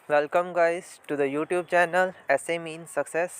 Welcome guys to the YouTube channel ऐसे मीन success.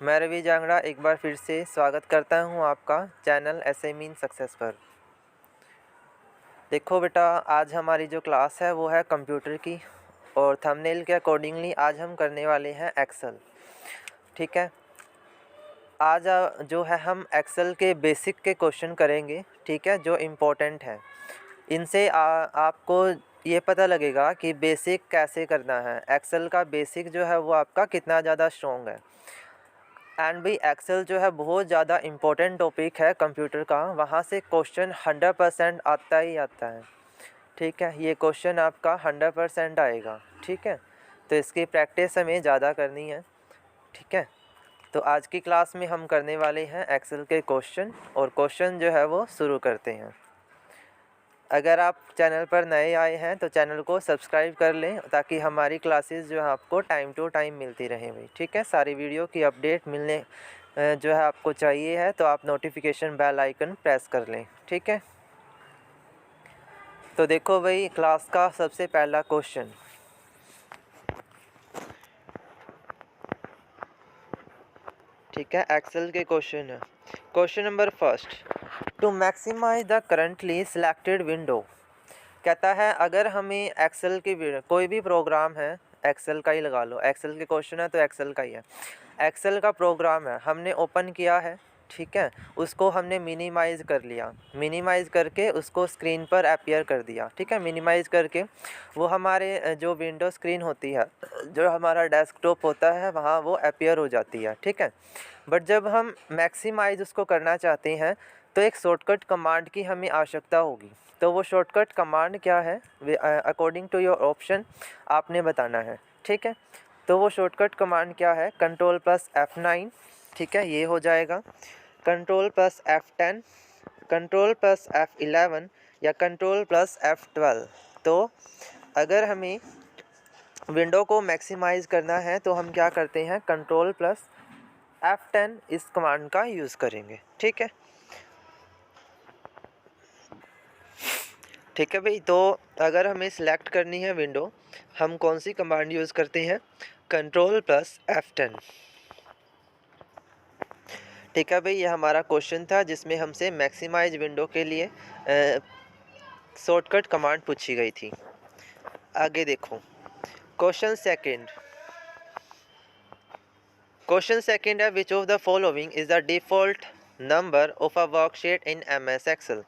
मैं रवि जांगड़ा एक बार फिर से स्वागत करता हूं आपका चैनल ऐसे मीन सक्सेस पर। देखो बेटा, आज हमारी जो क्लास है वो है कंप्यूटर की और थंबनेल के अकॉर्डिंगली आज हम करने वाले हैं एक्सेल। ठीक है, आज जो है हम एक्सेल के बेसिक के क्वेश्चन करेंगे। ठीक है, जो इम्पोर्टेंट है इनसे आपको ये पता लगेगा कि बेसिक कैसे करना है। एक्सेल का बेसिक जो है वो आपका कितना ज़्यादा स्ट्रॉन्ग है। एंड भी एक्सेल जो है बहुत ज़्यादा इम्पोर्टेंट टॉपिक है कंप्यूटर का, वहाँ से क्वेश्चन 100% आता ही आता है। ठीक है, ये क्वेश्चन आपका 100% आएगा। ठीक है, तो इसकी प्रैक्टिस हमें ज़्यादा करनी है। ठीक है, तो आज की क्लास में हम करने वाले हैं एक्सेल के क्वेश्चन, और क्वेश्चन जो है वो शुरू करते हैं। अगर आप चैनल पर नए आए हैं तो चैनल को सब्सक्राइब कर लें ताकि हमारी क्लासेस जो है आपको टाइम टू टाइम मिलती रहें भाई। ठीक है, सारी वीडियो की अपडेट मिलने जो है आपको चाहिए है तो आप नोटिफिकेशन बेल आइकन प्रेस कर लें। ठीक है, तो देखो भाई, क्लास का सबसे पहला क्वेश्चन। ठीक है, एक्सेल के क्वेश्चन है। Question number first, to maximize the currently selected window. कहता है अगर हमें एक्सेल की कोई भी प्रोग्राम है, एक्सेल का ही लगा लो, एक्सेल के क्वेश्चन है तो एक्सेल का ही है। एक्सेल का प्रोग्राम है, हमने ओपन किया है। ठीक है, उसको हमने मिनिमाइज़ कर लिया, मिनिमाइज़ करके उसको स्क्रीन पर अपीयर कर दिया। ठीक है, मिनिमाइज़ करके वो हमारे जो विंडो स्क्रीन होती है, जो हमारा डेस्कटॉप होता है, वहाँ वो अपीयर हो जाती है। ठीक है, बट जब हम मैक्सिमाइज़ उसको करना चाहते हैं तो एक शॉर्टकट कमांड की हमें आवश्यकता होगी। तो वो शॉर्टकट कमांड क्या है, अकॉर्डिंग टू योर ऑप्शन आपने बताना है। ठीक है, तो वो शॉर्टकट कमांड क्या है, कंट्रोल प्लस F9। ठीक है, ये हो जाएगा control plus F10, control plus F11 या कंट्रोल प्लस F12। तो अगर हमें विंडो को मैक्सिमाइज़ करना है तो हम क्या करते हैं, कंट्रोल प्लस F10 इस कमांड का यूज़ करेंगे। ठीक है, ठीक है भाई। तो अगर हमें सिलेक्ट करनी है विंडो, हम कौन सी कमांड यूज़ करते हैं, कंट्रोल प्लस F10। ठीक है भाई, ये हमारा क्वेश्चन था जिसमें हमसे मैक्सिमाइज विंडो के लिए शॉर्टकट कमांड पूछी गई थी। आगे देखो क्वेश्चन सेकंड। क्वेश्चन सेकंड है, which of the following is the default number of a worksheet in MS Excel.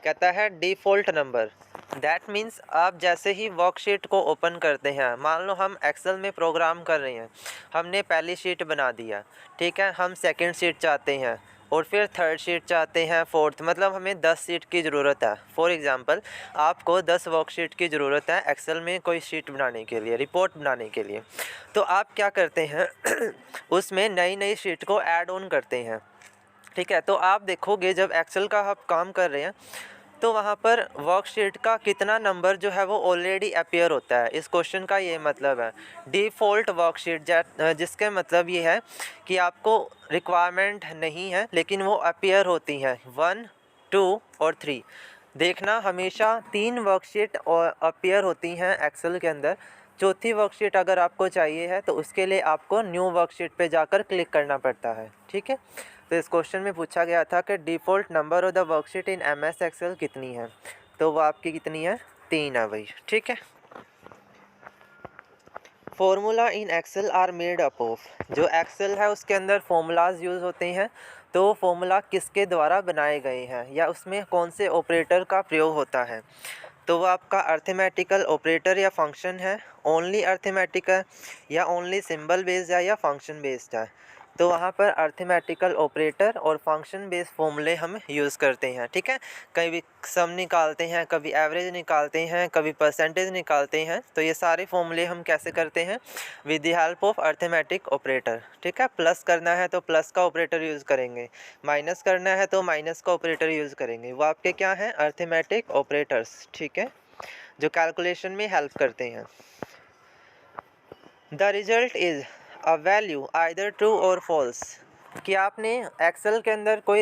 कहता है डिफ़ॉल्ट नंबर, दैट मीन्स आप जैसे ही वर्कशीट को ओपन करते हैं, मान लो हम एक्सेल में प्रोग्राम कर रहे हैं, हमने पहली शीट बना दिया। ठीक है, हम सेकंड शीट चाहते हैं और फिर थर्ड शीट चाहते हैं, फोर्थ, मतलब हमें 10 शीट की ज़रूरत है। फॉर एग्ज़ाम्पल आपको 10 वर्कशीट की ज़रूरत है एक्सेल में कोई शीट बनाने के लिए, रिपोर्ट बनाने के लिए। तो आप क्या करते हैं उसमें नई नई शीट को ऐड ऑन करते हैं। ठीक है, तो आप देखोगे जब एक्सेल का आप काम कर रहे हैं तो वहाँ पर वर्कशीट का कितना नंबर जो है वो ऑलरेडी अपीयर होता है। इस क्वेश्चन का ये मतलब है डिफ़ॉल्ट वर्कशीट, जिसके मतलब ये है कि आपको रिक्वायरमेंट नहीं है लेकिन वो अपीयर होती हैं 1, 2 और 3। देखना, हमेशा 3 वर्कशीट अपीयर होती हैं एक्सेल के अंदर। चौथी वर्कशीट अगर आपको चाहिए है तो उसके लिए आपको न्यू वर्कशीट पे जाकर क्लिक करना पड़ता है। ठीक है, तो इस क्वेश्चन में पूछा गया था कि default number of the worksheet in MS Excel कितनी है, तो वो आपकी कितनी है, 3 है भाई। ठीक है, formula in Excel are made up of, जो एक्सेल है उसके अंदर फॉर्मूलाज यूज़ होते हैं, तो फॉर्मूला किसके द्वारा बनाए गए हैं या उसमें कौन से ऑपरेटर का प्रयोग होता है। तो वो आपका अर्थमेटिकल ऑपरेटर या फंक्शन है, ओनली अर्थमेटिक है या ओनली सिंबल बेस्ड है या फंक्शन बेस्ड है। तो वहाँ पर अर्थमेटिकल ऑपरेटर और फंक्शन बेस्ड फॉर्मूले हम यूज़ करते हैं। ठीक है, कभी सम निकालते हैं, कभी एवरेज निकालते हैं, कभी परसेंटेज निकालते हैं। तो ये सारे फॉर्मूले हम कैसे करते हैं, with the help of arithmetic operator. ठीक है, प्लस करना है तो प्लस का ऑपरेटर यूज़ करेंगे, माइनस करना है तो माइनस का ऑपरेटर यूज़ करेंगे। वो आपके क्या हैं, अर्थमेटिक ऑपरेटर्स। ठीक है, जो कैलकुलेशन में हेल्प करते हैं। The result is a value either true और फॉल्स, कि आपने एक्सेल के अंदर कोई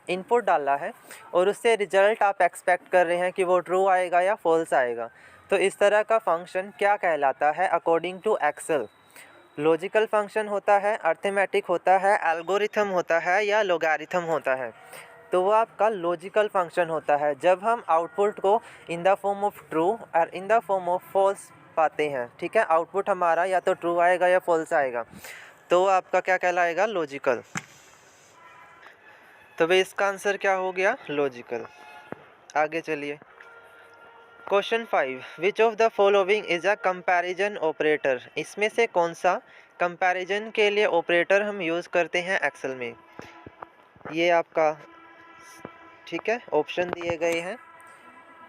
इनपुट डाला है और उससे रिजल्ट आप एक्सपेक्ट कर रहे हैं कि वो ट्रू आएगा या फॉल्स आएगा। तो इस तरह का फंक्शन क्या कहलाता है according to Excel? Logical function होता है, अर्थमेटिक होता है, एल्गोरिथम होता है या लोगारिथम होता है? तो वो आपका लॉजिकल फंक्शन होता है जब हम आउटपुट को in the form of true और in the form of false पाते हैं। ठीक है, आउटपुट हमारा या तो ट्रू आएगा या फॉल्स आएगा, तो आपका क्या कहलाएगा? लॉजिकल। तो भाई इसका आंसर क्या हो गया? लॉजिकल। आगे चलिए, question 5, which of the following is a comparison operator? इसमें से कौन सा कंपैरिजन के लिए ऑपरेटर हम यूज़ करते हैं एक्सेल में? ये आपका ठीक है ऑप्शन दिए गए हैं।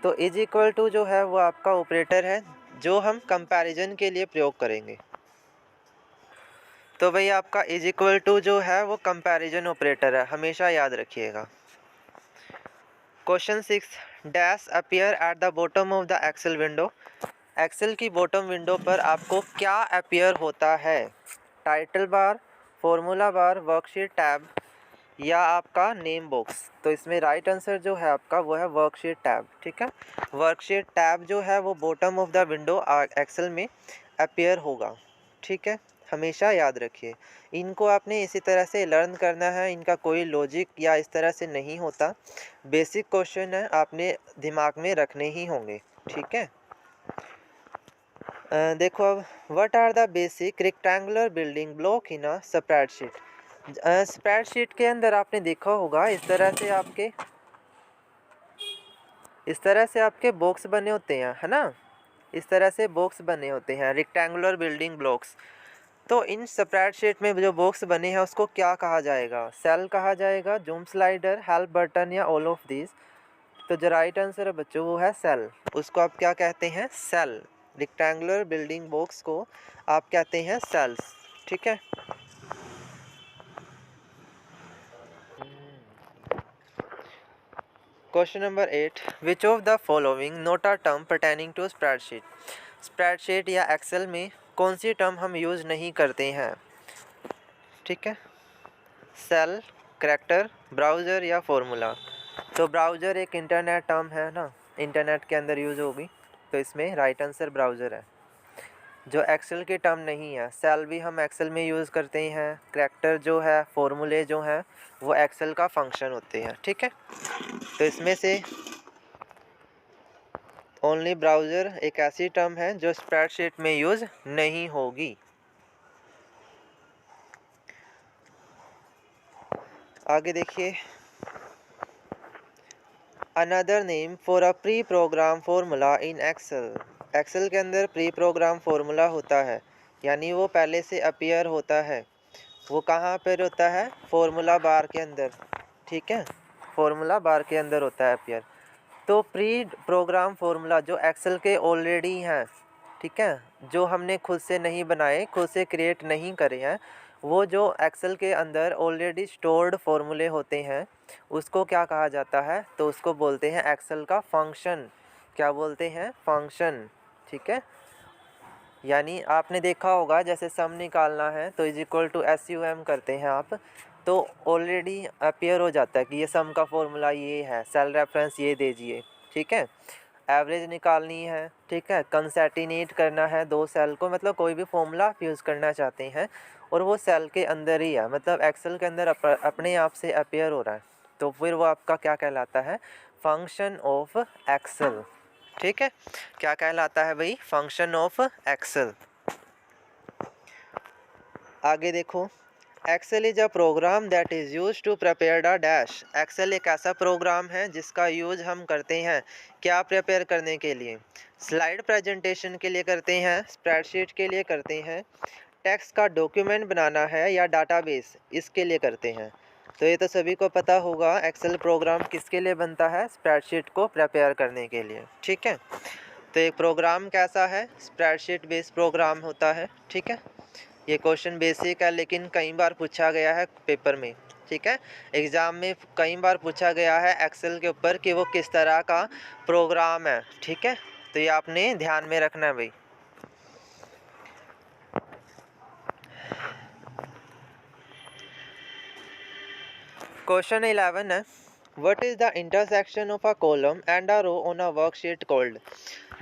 तो इज इक्वल टू जो है वो आपका ऑपरेटर है जो हम कंपैरिजन के लिए प्रयोग करेंगे। तो भाई आपका इज इक्वल टू जो है वो कंपैरिजन ऑपरेटर है, हमेशा याद रखिएगा। Question 6, dash appear at the bottom of the Excel window? Excel की बॉटम विंडो पर आपको क्या अपीयर होता है? Title bar, formula bar, worksheet tab या आपका नेम बॉक्स? तो इसमें राइट आंसर जो है आपका वो है वर्कशीट टैब। ठीक है, वर्कशीट टैब जो है वो bottom of the window Excel में अपीयर होगा। ठीक है, हमेशा याद रखिए। इनको आपने इसी तरह से लर्न करना है, इनका कोई लॉजिक या इस तरह से नहीं होता, बेसिक क्वेश्चन है, आपने दिमाग में रखने ही होंगे। ठीक है, देखो अब, what are the basic rectangular building block in a spreadsheet? Spreadsheet के अंदर आपने देखा होगा इस तरह से आपके बॉक्स बने होते हैं, है ना? इस तरह से बॉक्स बने होते हैं, रेक्टेंगुलर बिल्डिंग ब्लॉक्स। तो इन स्प्रेडशीट में जो बॉक्स बने हैं उसको क्या कहा जाएगा? सेल कहा जाएगा, जूम स्लाइडर, हेल्प बटन या ऑल ऑफ दिस? तो जो राइट आंसर है बच्चों वो है सेल। उसको आप क्या कहते हैं? सेल। रेक्टेंगुलर बिल्डिंग बॉक्स को आप कहते हैं सेल्स। ठीक है, question number 8, which of the following not a term pertaining to spreadsheet? Spreadsheet या एक्सेल में कौन सी टर्म हम यूज़ नहीं करते हैं? ठीक है, सेल, करैक्टर, ब्राउज़र या फॉर्मूला? तो ब्राउज़र एक इंटरनेट टर्म है ना, इंटरनेट के अंदर यूज़ होगी, तो इसमें राइट आंसर ब्राउज़र है, जो एक्सेल की टर्म नहीं है। सेल भी हम एक्सेल में यूज़ करते हैं, करैक्टर जो है, फॉर्मूले जो हैं वो एक्सेल का फंक्शन होते हैं। ठीक है, तो इसमें से ओनली ब्राउज़र एक ऐसी टर्म है जो स्प्रेडशीट में यूज़ नहीं होगी। आगे देखिए, another name for a pre program formula in Excel? Excel के अंदर प्री प्रोग्राम फार्मूला होता है, यानी वो पहले से अपीयर होता है। वो कहाँ पर होता है? फार्मूला बार के अंदर। ठीक है, फार्मूला बार के अंदर होता है अपीयर। तो प्री प्रोग्राम फार्मूला जो एक्सेल के ऑलरेडी हैं, ठीक है, जो हमने खुद से नहीं बनाए, खुद से क्रिएट नहीं करे हैं, वो जो एक्सेल के अंदर ऑलरेडी स्टोर्ड फार्मूले होते हैं उसको क्या कहा जाता है? तो उसको बोलते हैं एक्सेल का फंक्शन। क्या बोलते हैं? फंक्शन। ठीक है, यानी आपने देखा होगा जैसे सम निकालना है तो इज इक्वल टू SUM करते हैं आप, तो ऑलरेडी अपीयर हो जाता है कि ये सम का फॉर्मूला ये है, सेल रेफरेंस ये दीजिए। ठीक है, एवरेज निकालनी है, ठीक है, कंसैटिनेट करना है दो सेल को, मतलब कोई भी फॉर्मूला आप यूज़ करना चाहते हैं और वो सेल के अंदर ही है, मतलब एक्सेल के अंदर अपने आप से अपीयर हो रहा है, तो फिर वो आपका क्या कहलाता है? Function of Excel. ठीक है, क्या कहलाता है भाई? Function of Excel. आगे देखो, Excel is a program that is use to prepare the dash? Excel एक ऐसा प्रोग्राम है जिसका यूज हम करते हैं क्या प्रिपेयर करने के लिए? स्लाइड प्रेजेंटेशन के लिए करते हैं, स्प्रेडशीट के लिए करते हैं, टेक्स्ट का डॉक्यूमेंट बनाना है या डाटाबेस इसके लिए करते हैं? तो ये तो सभी को पता होगा, एक्सेल प्रोग्राम किसके लिए बनता है? स्प्रेडशीट को प्रिपेयर करने के लिए। ठीक है, तो एक प्रोग्राम कैसा है? स्प्रेडशीट बेस्ड प्रोग्राम होता है। ठीक है, ये क्वेश्चन बेसिक है लेकिन कई बार पूछा गया है पेपर में। ठीक है, एग्ज़ाम में कई बार पूछा गया है एक्सेल के ऊपर कि वो किस तरह का प्रोग्राम है। ठीक है, तो ये आपने ध्यान में रखना है भाई। क्वेश्चन 11 है, what is the intersection of a column and a row on a worksheet called.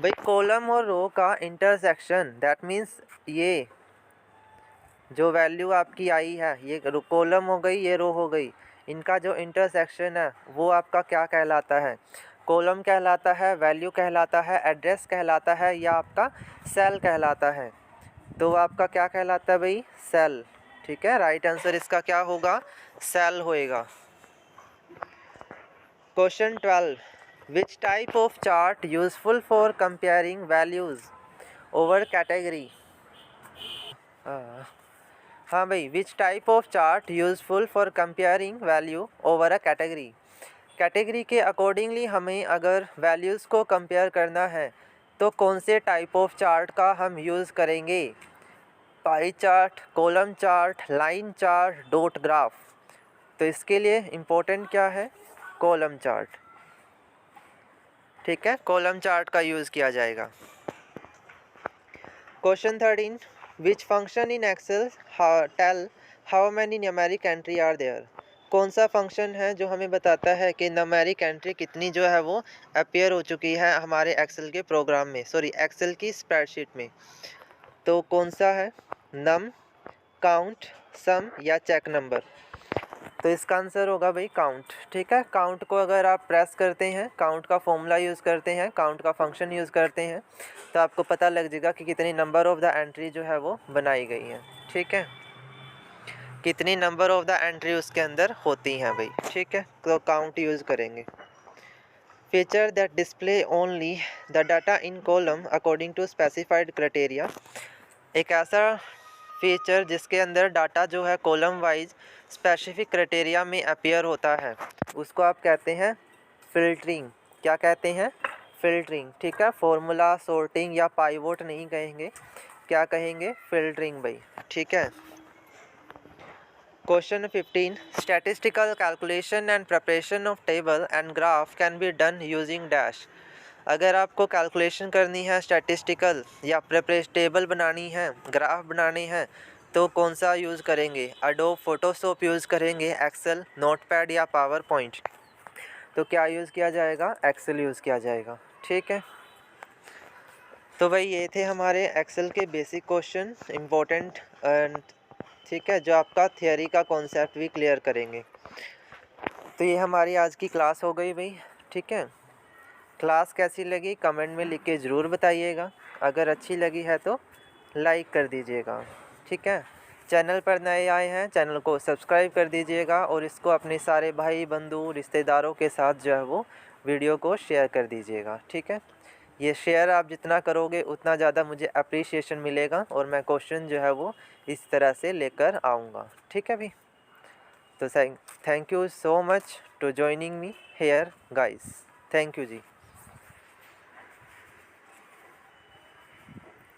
भाई कॉलम और रो का इंटरसेक्शन, दैट मीन्स ये जो वैल्यू आपकी आई है, ये कॉलम हो गई, ये रो हो गई, इनका जो इंटरसेक्शन है वो आपका क्या कहलाता है? कॉलम कहलाता है, वैल्यू कहलाता है, एड्रेस कहलाता है, या आपका सेल कहलाता है? तो आपका क्या कहलाता है भाई? सेल। ठीक है, राइट आंसर इसका क्या होगा? सेल होएगा। Question 12, which type of chart useful for comparing values over category. हाँ भाई, which type of chart useful for comparing value over a category. Category के अकॉर्डिंगली हमें अगर वैल्यूज़ को कंपेयर करना है तो कौन से टाइप ऑफ चार्ट का हम यूज़ करेंगे? Pie chart, column chart, line chart, dot graph. तो इसके लिए इम्पोर्टेंट क्या है? Column chart. ठीक है, कॉलम चार्ट का यूज़ किया जाएगा। Question 13, which function in Excel tell how many numeric entry are there. कौन सा फंक्शन है जो हमें बताता है कि न्यूमेरिक एंट्री कितनी जो है वो अपीयर हो चुकी है हमारे एक्सेल के प्रोग्राम में, सॉरी एक्सेल की स्प्रेडशीट में। तो कौन सा है? नम, काउंट, सम या चेक नंबर। तो इसका आंसर होगा भाई काउंट। ठीक है, काउंट को अगर आप प्रेस करते हैं, काउंट का फॉर्मूला यूज़ करते हैं, काउंट का फंक्शन यूज़ करते हैं, तो आपको पता लग जाएगा कि कितनी नंबर ऑफ़ द एंट्री जो है वो बनाई गई है। ठीक है, कितनी नंबर ऑफ़ द एंट्री उसके अंदर होती हैं भाई। ठीक है, तो काउंट यूज़ करेंगे। Feature that display only the data in column according to specified criteria. एक ऐसा फीचर जिसके अंदर डाटा जो है कॉलम वाइज स्पेसिफिक क्राइटेरिया में अपीयर होता है, उसको आप कहते हैं फ़िल्टरिंग। क्या कहते हैं? फ़िल्टरिंग। ठीक है, फॉर्मूला, सॉर्टिंग या पाइवोट नहीं कहेंगे, क्या कहेंगे? फ़िल्टरिंग भाई। ठीक है। Question 15, statistical calculation and preparation of table and graph can be done using dash. अगर आपको कैलकुलेशन करनी है स्टैटिस्टिकल या प्रिपरेशन टेबल बनानी है, ग्राफ बनाने हैं, तो कौन सा यूज़ करेंगे? एडोब फोटोशॉप यूज़ करेंगे, एक्सेल, नोटपैड या पावर पॉइंट। तो क्या यूज़ किया जाएगा? एक्सेल यूज़ किया जाएगा। ठीक है, तो भाई ये थे हमारे एक्सेल के बेसिक क्वेश्चन इम्पोर्टेंट एंड ठीक है, जो आपका थियोरी का कॉन्सेप्ट भी क्लियर करेंगे। तो ये हमारी आज की क्लास हो गई भाई। ठीक है, क्लास कैसी लगी कमेंट में लिख के ज़रूर बताइएगा। अगर अच्छी लगी है तो लाइक कर दीजिएगा। ठीक है, चैनल पर नए आए हैं, चैनल को सब्सक्राइब कर दीजिएगा और इसको अपने सारे भाई बंधु रिश्तेदारों के साथ जो है वो वीडियो को शेयर कर दीजिएगा। ठीक है, ये शेयर आप जितना करोगे उतना ज़्यादा मुझे अप्रिसिएशन मिलेगा और मैं क्वेश्चन जो है वो इस तरह से लेकर आऊँगा। ठीक है भाई, तो thank you so much to joining me here guys. Thank you ji.